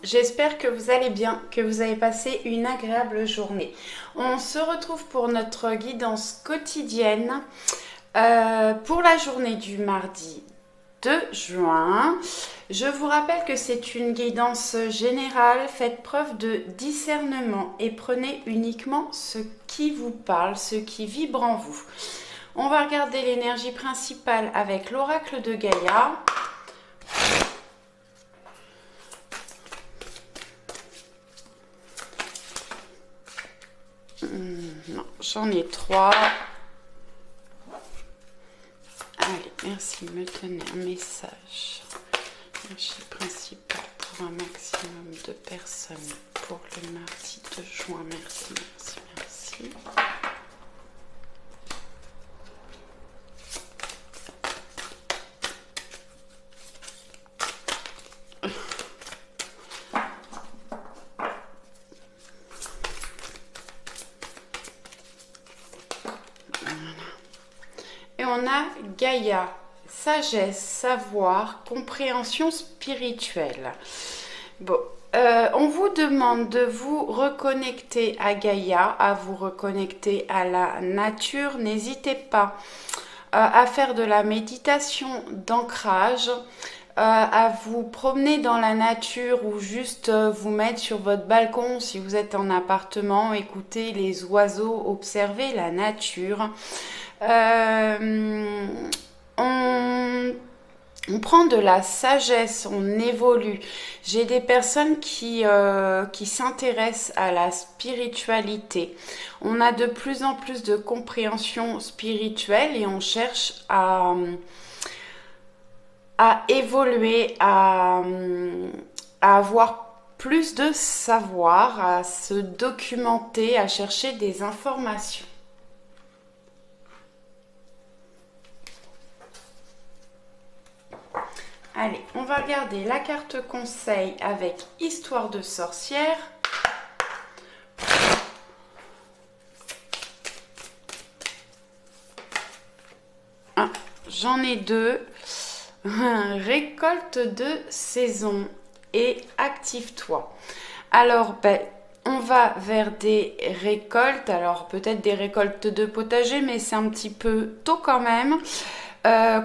j'espère que vous allez bien, que vous avez passé une agréable journée. On se retrouve pour notre guidance quotidienne pour la journée du mardi 2 juin. Je vous rappelle que c'est une guidance générale, faites preuve de discernement et prenez uniquement ce qui vous parle, ce qui vibre en vous. On va regarder l'énergie principale avec l'oracle de Gaïa. Non, j'en ai 3. Allez, merci de me donner un message. Énergie principale pour un maximum de personnes pour le mardi 2 juin. Merci, merci, merci. Et on a Gaïa, sagesse, savoir, compréhension spirituelle. Bon, on vous demande de vous reconnecter à Gaïa, à vous reconnecter à la nature. N'hésitez pas à faire de la méditation d'ancrage, à vous promener dans la nature ou juste vous mettre sur votre balcon si vous êtes en appartement, écouter les oiseaux, observer la nature. On prend de la sagesse, on évolue. J'ai des personnes qui s'intéressent à la spiritualité. On a de plus en plus de compréhension spirituelle et on cherche à évoluer, à avoir plus de savoir, à se documenter, à chercher des informations. Allez, on va regarder la carte conseil avec Histoire de sorcière. Ah, j'en ai 2. Récolte de saison et active-toi. Alors, on va vers des récoltes. Alors, peut-être des récoltes de potager, mais c'est un petit peu tôt quand même.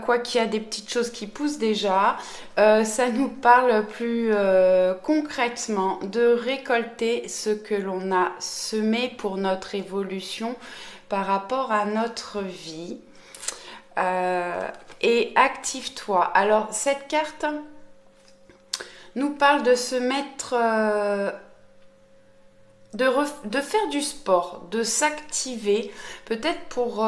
Quoi qu'il y a des petites choses qui poussent déjà, ça nous parle plus concrètement de récolter ce que l'on a semé pour notre évolution par rapport à notre vie. Et active-toi. Alors cette carte nous parle de se mettre... de faire du sport, de s'activer, peut-être pour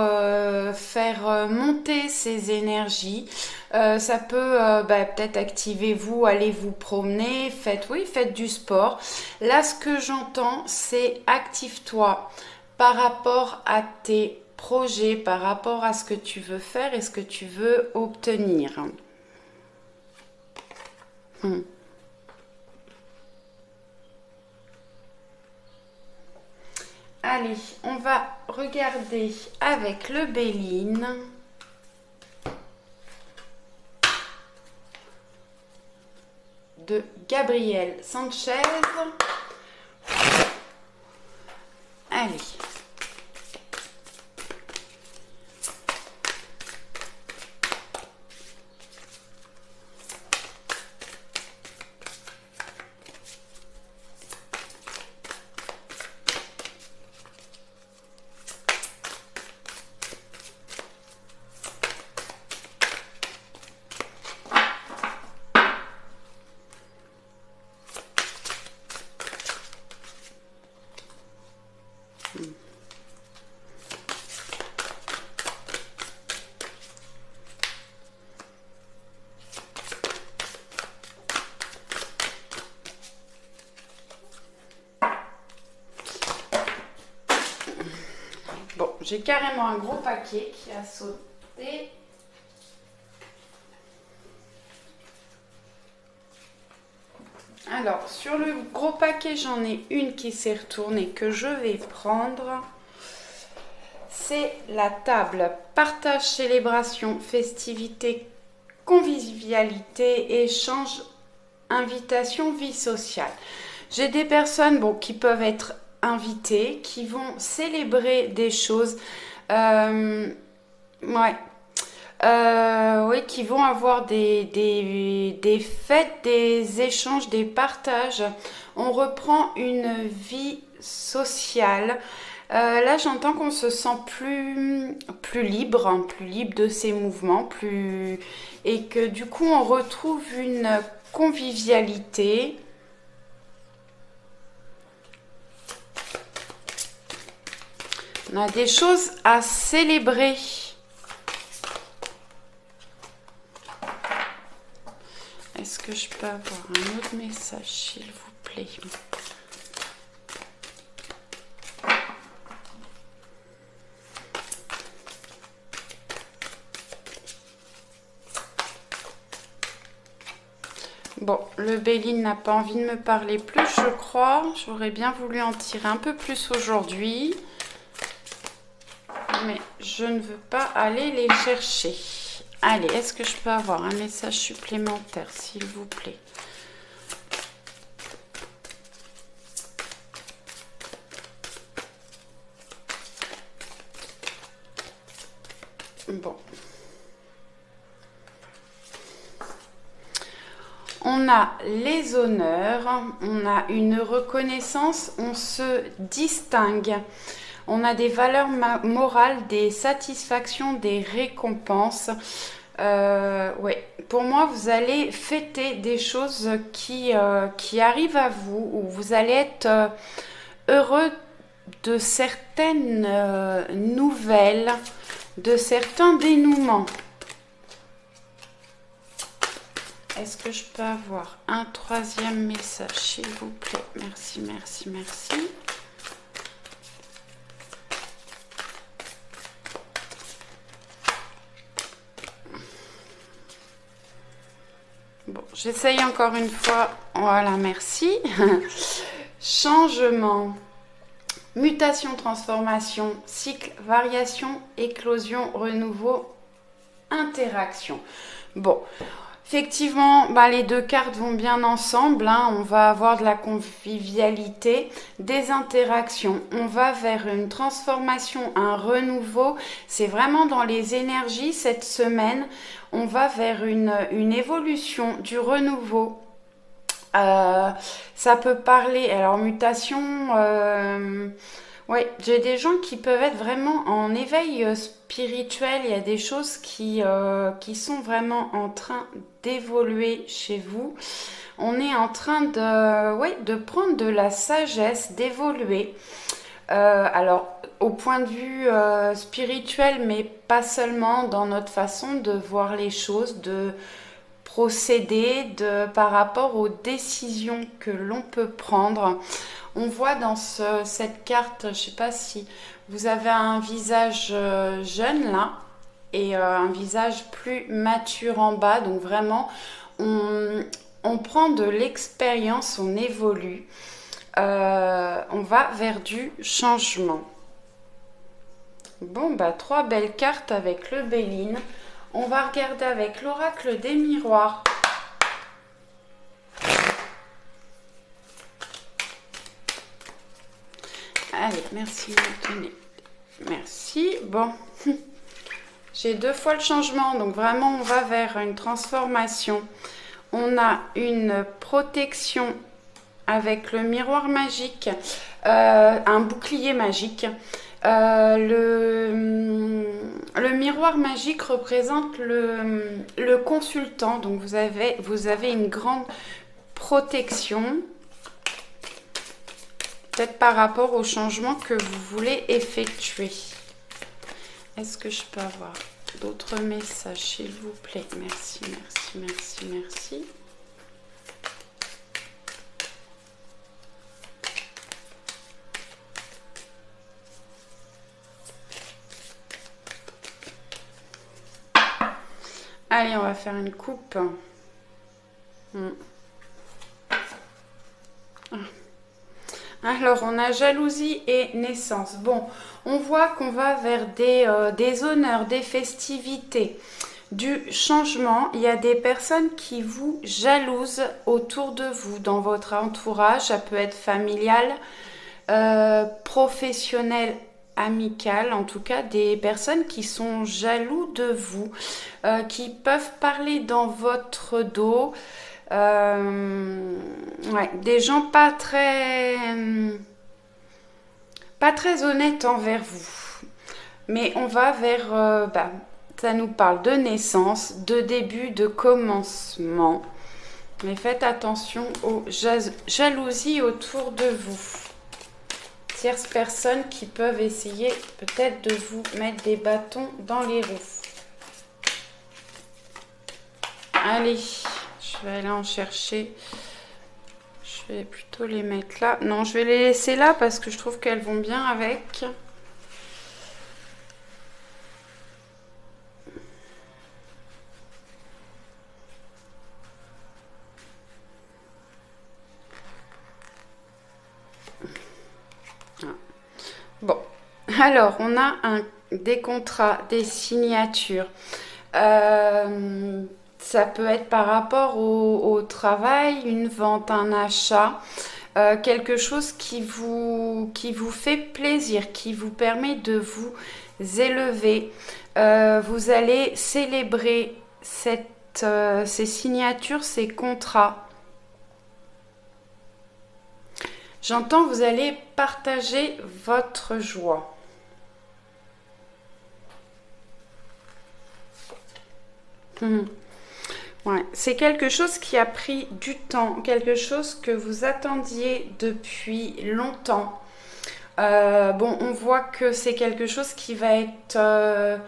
faire monter ses énergies. Ça peut peut-être activer vous, allez vous promener, faites du sport. Là, ce que j'entends, c'est active-toi par rapport à tes projets, par rapport à ce que tu veux faire et ce que tu veux obtenir. Allez, on va regarder avec le Béline. De Gabriel Sanchez. Allez. Bon, j'ai carrément un gros paquet qui a sauté. Alors, sur le gros paquet, j'en ai une qui s'est retournée que je vais prendre. C'est la table. Partage, célébration, festivité, convivialité, échange invitation, vie sociale. J'ai des personnes bon, qui peuvent être invitées, qui vont célébrer des choses. Ouais. Oui, qui vont avoir des fêtes, des échanges, des partages. On reprend une vie sociale. Là, j'entends qu'on se sent plus libre, hein, plus libre de ses mouvements, et que du coup, on retrouve une convivialité. On a des choses à célébrer. Est-ce que je peux avoir un autre message, s'il vous plaît? Bon, le Béline n'a pas envie de me parler plus, je crois. J'aurais bien voulu en tirer un peu plus aujourd'hui. Mais je ne veux pas aller les chercher. Allez, est-ce que je peux avoir un message supplémentaire, s'il vous plaît? Bon. On a les honneurs, on a une reconnaissance, on se distingue. On a des valeurs morales, des satisfactions, des récompenses. Ouais. Pour moi, vous allez fêter des choses qui arrivent à vous, où vous allez être heureux de certaines nouvelles, de certains dénouements. Est-ce que je peux avoir un troisième message, s'il vous plaît? Merci, merci, merci. Bon, j'essaye encore une fois. Voilà, merci. Changement, mutation, transformation, cycle, variation, éclosion, renouveau, interaction. Bon, effectivement, bah, les deux cartes vont bien ensemble. Hein. On va avoir de la convivialité, des interactions. On va vers une transformation, un renouveau. C'est vraiment dans les énergies cette semaine. On va vers une évolution, du renouveau. Ça peut parler, alors mutation, ouais, j'ai des gens qui peuvent être vraiment en éveil spirituel. Il y a des choses qui sont vraiment en train d'évoluer chez vous. On est en train de prendre de la sagesse, d'évoluer. Alors, au point de vue spirituel, mais pas seulement, dans notre façon de voir les choses, de procéder par rapport aux décisions que l'on peut prendre. On voit dans cette carte, je ne sais pas si vous avez un visage jeune là et un visage plus mature en bas. Donc vraiment, on prend de l'expérience, on évolue. On va vers du changement. Bon, bah 3 belles cartes avec le Béline. On va regarder avec l'oracle des miroirs. Allez, merci, tenez. Merci. Bon, j'ai 2 fois le changement, donc vraiment on va vers une transformation. On a une protection avec le miroir magique, un bouclier magique. Le miroir magique représente le consultant, donc vous avez une grande protection, peut-être par rapport au changement que vous voulez effectuer. Est-ce que je peux avoir d'autres messages, s'il vous plaît? Merci, merci, merci, merci. Allez, on va faire une coupe. Alors, on a jalousie et naissance. Bon, on voit qu'on va vers des honneurs, des festivités. du changement. Il y a des personnes qui vous jalousent autour de vous, dans votre entourage. Ça peut être familial, professionnel, amical. En tout cas, des personnes qui sont jaloux de vous, qui peuvent parler dans votre dos. Ouais, des gens pas très honnêtes envers vous. Mais on va vers... ça nous parle de naissance, de début, de commencement. Mais faites attention aux jalousies autour de vous. Tierces personnes qui peuvent essayer peut-être de vous mettre des bâtons dans les roues. Allez, je vais aller en chercher. Je vais plutôt les mettre là. Non, je vais les laisser là parce que je trouve qu'elles vont bien avec. Bon, alors on a des contrats, des signatures. Ça peut être par rapport au travail, une vente, un achat, quelque chose qui vous fait plaisir, qui vous permet de vous élever. Vous allez célébrer ces signatures, ces contrats. J'entends, vous allez partager votre joie. Ouais, c'est quelque chose qui a pris du temps, quelque chose que vous attendiez depuis longtemps. Bon, on voit que c'est quelque chose qui va être...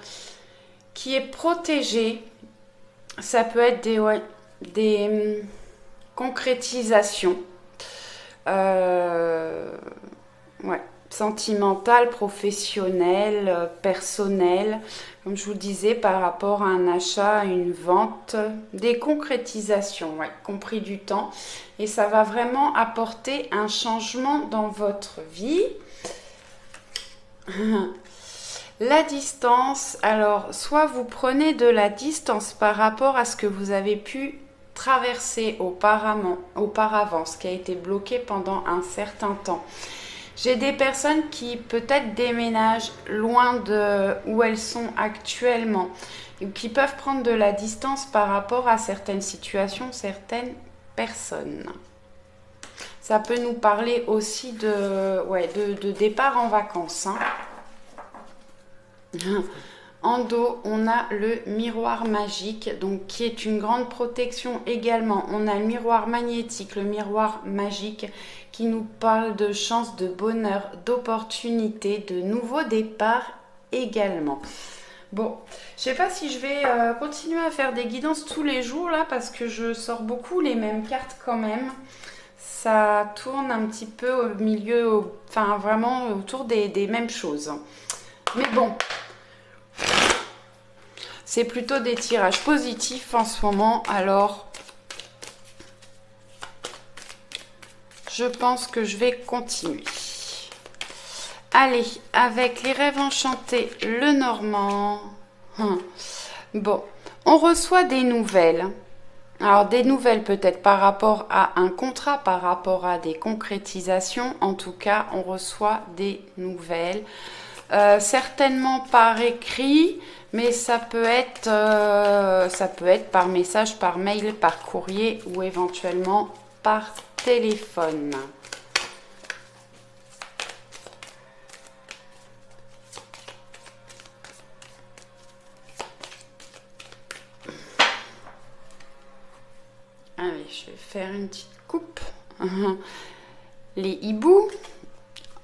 qui est protégé. Ça peut être des concrétisations. Ouais, sentimentale, professionnelle, personnelle, comme je vous le disais, par rapport à un achat, à une vente, des concrétisations, ouais, compris du temps. Et ça va vraiment apporter un changement dans votre vie. La distance, alors, soit vous prenez de la distance par rapport à ce que vous avez pu traversé auparavant, ce qui a été bloqué pendant un certain temps. J'ai des personnes qui peut-être déménagent loin de où elles sont actuellement, qui peuvent prendre de la distance par rapport à certaines situations, certaines personnes. Ça peut nous parler aussi de départ en vacances. Hein. En dos, on a le miroir magique, donc qui est une grande protection également. On a le miroir magnétique, le miroir magique, qui nous parle de chance, de bonheur, d'opportunité, de nouveaux départs également. Bon, je sais pas si je vais continuer à faire des guidances tous les jours là, parce que je sors beaucoup les mêmes cartes quand même. Ça tourne un petit peu au milieu, enfin vraiment autour des mêmes choses. Mais bon... C'est plutôt des tirages positifs en ce moment, alors je pense que je vais continuer. Allez, avec les rêves enchantés, le normand. Bon, on reçoit des nouvelles. Alors des nouvelles peut-être par rapport à un contrat, par rapport à des concrétisations. En tout cas, on reçoit des nouvelles. Certainement par écrit, mais ça peut être par message, par mail, par courrier ou éventuellement par téléphone. Allez, je vais faire une petite coupe. Les hiboux.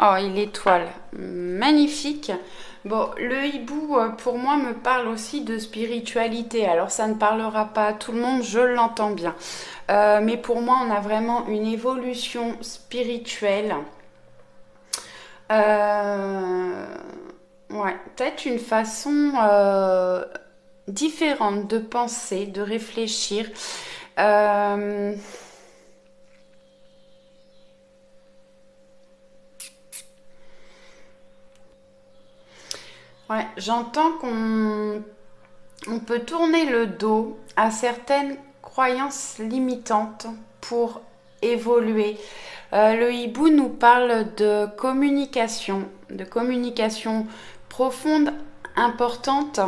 Oh, et l'étoile, magnifique. Bon, le hibou, pour moi, me parle aussi de spiritualité. Alors, ça ne parlera pas à tout le monde, je l'entends bien. Mais pour moi, on a vraiment une évolution spirituelle. Ouais, peut-être une façon différente de penser, de réfléchir. Ouais, j'entends On peut tourner le dos à certaines croyances limitantes pour évoluer. Le hibou nous parle de communication profonde, importante,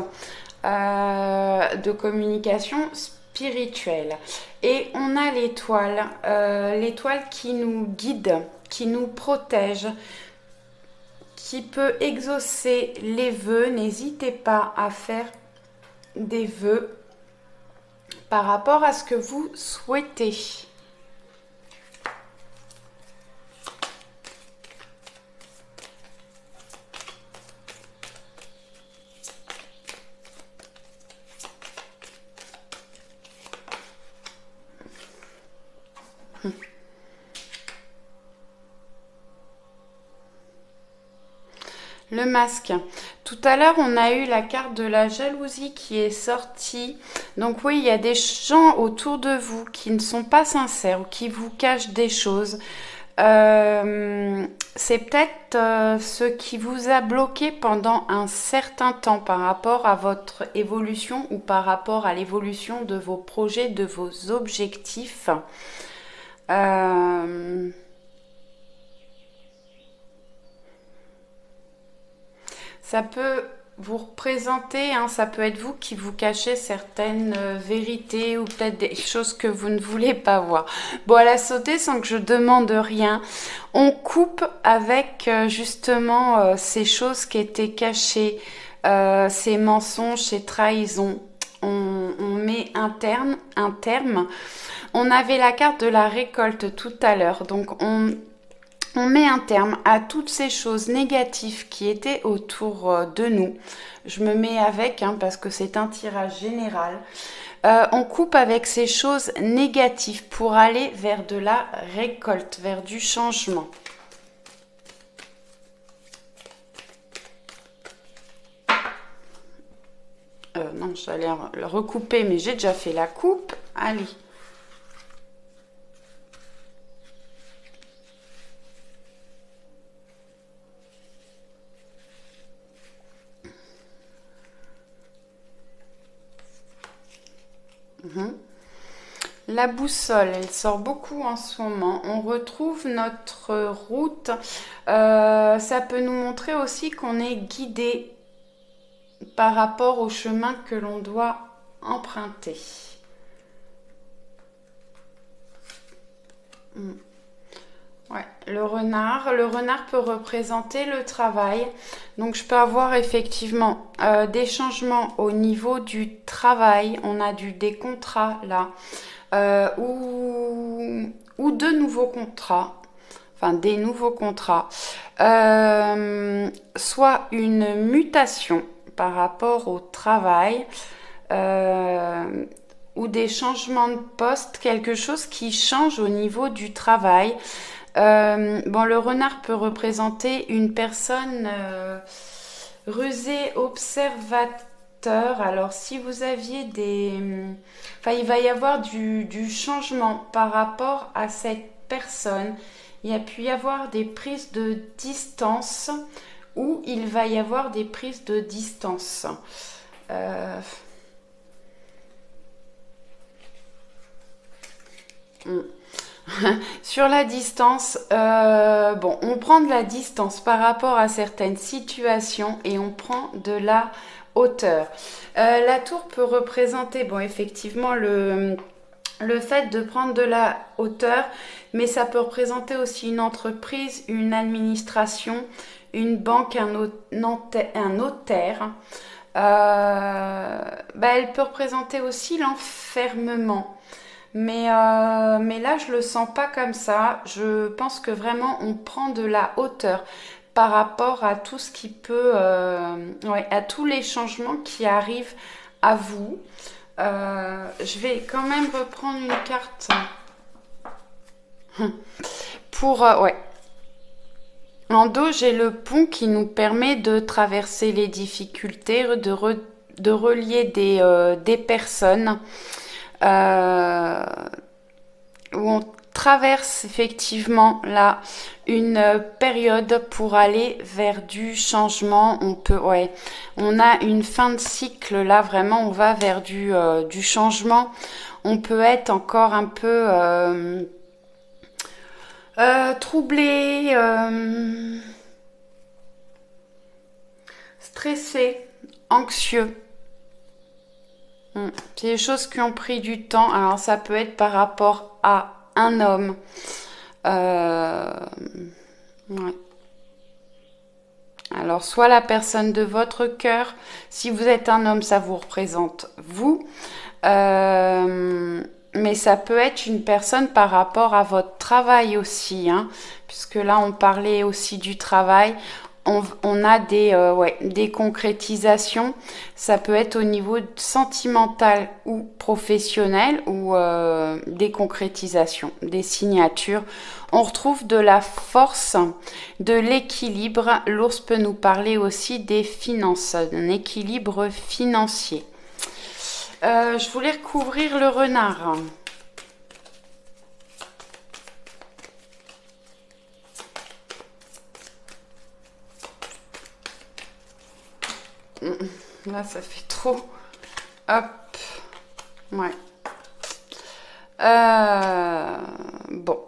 de communication spirituelle. Et on a l'étoile qui nous guide, qui nous protège, qui peut exaucer les vœux. N'hésitez pas à faire des vœux par rapport à ce que vous souhaitez. Le masque. Tout à l'heure, on a eu la carte de la jalousie qui est sortie. Donc oui, il y a des gens autour de vous qui ne sont pas sincères ou qui vous cachent des choses. C'est peut-être ce qui vous a bloqué pendant un certain temps par rapport à votre évolution ou par rapport à l'évolution de vos projets, de vos objectifs. Ça peut vous représenter, hein, ça peut être vous qui vous cachez certaines vérités ou peut-être des choses que vous ne voulez pas voir. Bon, elle a sauté sans que je demande rien. On coupe avec justement ces choses qui étaient cachées, ces mensonges, ces trahisons. On met un terme. On avait la carte de la récolte tout à l'heure, donc on met un terme à toutes ces choses négatives qui étaient autour de nous. Je me mets avec parce que c'est un tirage général. On coupe avec ces choses négatives pour aller vers de la récolte, vers du changement. Non, j'allais le recouper, mais j'ai déjà fait la coupe. Allez. La boussole, elle sort beaucoup en ce moment. On retrouve notre route. Ça peut nous montrer aussi qu'on est guidé par rapport au chemin que l'on doit emprunter. Ouais, le renard peut représenter le travail. Donc je peux avoir effectivement des changements au niveau du travail. On a des contrats là. Ou de nouveaux contrats, enfin des nouveaux contrats, soit une mutation par rapport au travail, ou des changements de poste, quelque chose qui change au niveau du travail. Bon, le renard peut représenter une personne rusée, observateur. Alors, si vous aviez enfin, il va y avoir du changement par rapport à cette personne. Il y a pu y avoir des prises de distance ou il va y avoir des prises de distance. Sur la distance, bon, on prend de la distance par rapport à certaines situations et on prend de la hauteur. La tour peut représenter, bon, effectivement, le fait de prendre de la hauteur, mais ça peut représenter aussi une entreprise, une administration, une banque, un notaire. Elle peut représenter aussi l'enfermement. Mais là, je le sens pas comme ça. Je pense que vraiment, on prend de la hauteur par rapport à tout ce qui peut, à tous les changements qui arrivent à vous. Je vais quand même reprendre une carte pour, ouais. En dos, j'ai le pont qui nous permet de traverser les difficultés, de relier des personnes. Où traverse effectivement là une période pour aller vers du changement. On peut, ouais, on a une fin de cycle là, vraiment, on va vers du changement. On peut être encore un peu troublé, stressé, anxieux. C'est des choses qui ont pris du temps. Alors ça peut être par rapport à un homme. Ouais. Alors soit la personne de votre cœur. Si vous êtes un homme, ça vous représente vous. Mais ça peut être une personne par rapport à votre travail aussi, hein, puisque là on parlait aussi du travail. On a des concrétisations. Ça peut être au niveau sentimental ou professionnel ou des concrétisations, des signatures. On retrouve de la force, de l'équilibre. L'ours peut nous parler aussi des finances, d'un équilibre financier. Je voulais recouvrir le renard. Là, ça fait trop. Hop. Ouais. Bon.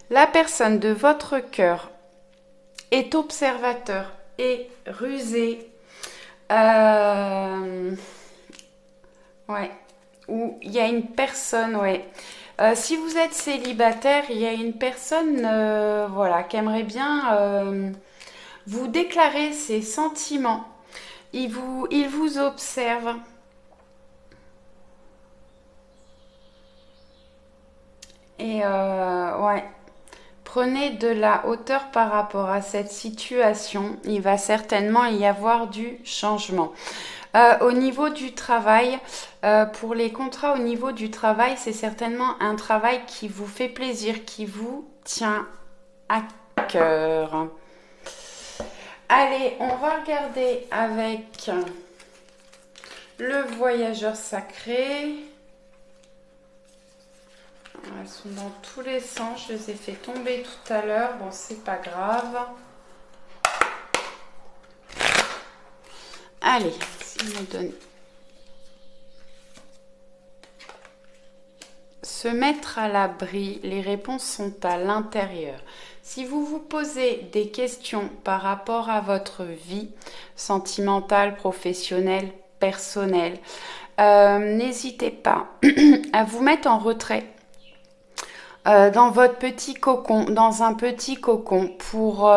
La personne de votre cœur est observateur et rusé. Ouais. Ou il y a une personne, ouais. Si vous êtes célibataire, il y a une personne voilà, qui aimerait bien vous déclarer ses sentiments. Il vous observe. Et ouais, prenez de la hauteur par rapport à cette situation. Il va certainement y avoir du changement. Au niveau du travail, pour les contrats au niveau du travail, c'est certainement un travail qui vous fait plaisir, qui vous tient à cœur. Allez, on va regarder avec le voyageur sacré. Elles sont dans tous les sens, je les ai fait tomber tout à l'heure. Bon, c'est pas grave. Allez, s'il me donne. Se mettre à l'abri, les réponses sont à l'intérieur. Si vous vous posez des questions par rapport à votre vie sentimentale, professionnelle, personnelle, n'hésitez pas à vous mettre en retrait dans votre petit cocon, dans un petit cocon pour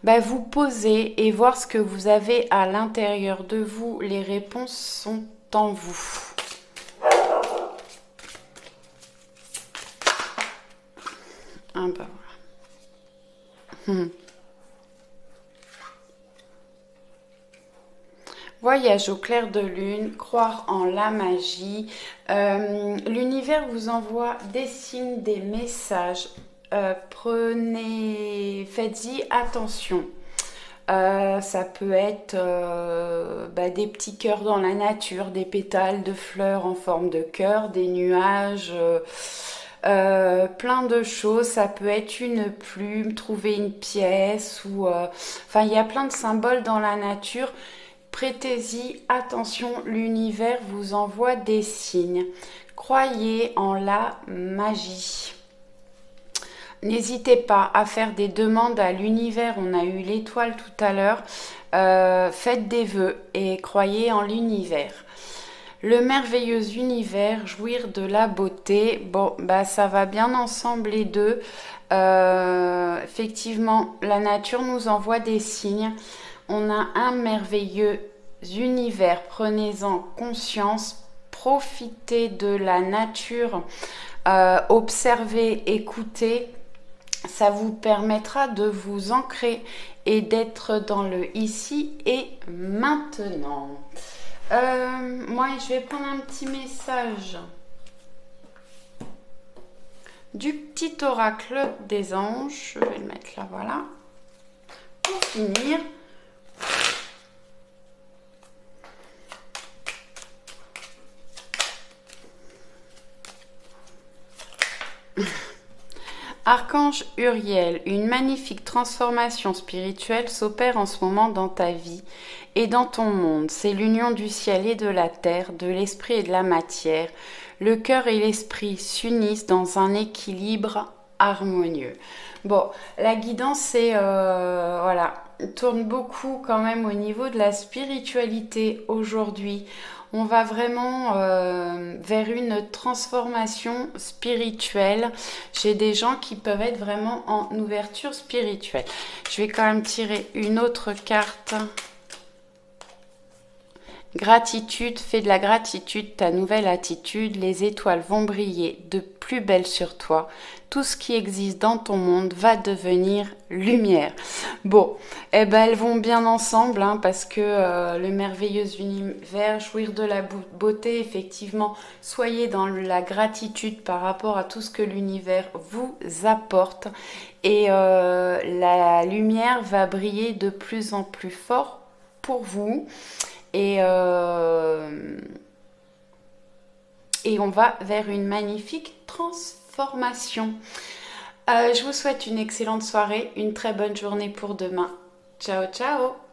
vous poser et voir ce que vous avez à l'intérieur de vous. Les réponses sont en vous. Ah bah voilà. Voyage au clair de lune, croire en la magie. L'univers vous envoie des signes, des messages. Faites-y attention. Ça peut être des petits cœurs dans la nature, des pétales de fleurs en forme de cœur, des nuages, plein de choses. Ça peut être une plume, trouver une pièce ou il y a plein de symboles dans la nature. Prêtez-y attention, l'univers vous envoie des signes. Croyez en la magie. N'hésitez pas à faire des demandes à l'univers. On a eu l'étoile tout à l'heure. Faites des vœux et croyez en l'univers. Le merveilleux univers, jouir de la beauté. Bon, ça va bien ensemble les deux. Effectivement, la nature nous envoie des signes. On a un merveilleux univers. Prenez-en conscience. Profitez de la nature. Observez, écoutez. Ça vous permettra de vous ancrer et d'être dans le ici et maintenant. Moi, je vais prendre un petit message du petit oracle des anges. Je vais le mettre là, voilà. Pour finir. Archange Uriel, une magnifique transformation spirituelle s'opère en ce moment dans ta vie et dans ton monde. C'est l'union du ciel et de la terre, de l'esprit et de la matière. Le cœur et l'esprit s'unissent dans un équilibre harmonieux. Bon, la guidance, c'est voilà, tourne beaucoup quand même au niveau de la spiritualité aujourd'hui. On va vraiment vers une transformation spirituelle. J'ai des gens qui peuvent être vraiment en ouverture spirituelle. Je vais quand même tirer une autre carte. Gratitude, fais de la gratitude ta nouvelle attitude. Les étoiles vont briller de plus belle sur toi. Tout ce qui existe dans ton monde va devenir lumière. Bon, eh ben elles vont bien ensemble hein, parce que le merveilleux univers, jouir de la beauté, effectivement, soyez dans la gratitude par rapport à tout ce que l'univers vous apporte et la lumière va briller de plus en plus fort pour vous. Et on va vers une magnifique transformation. Je vous souhaite une excellente soirée, une très bonne journée pour demain. Ciao, ciao!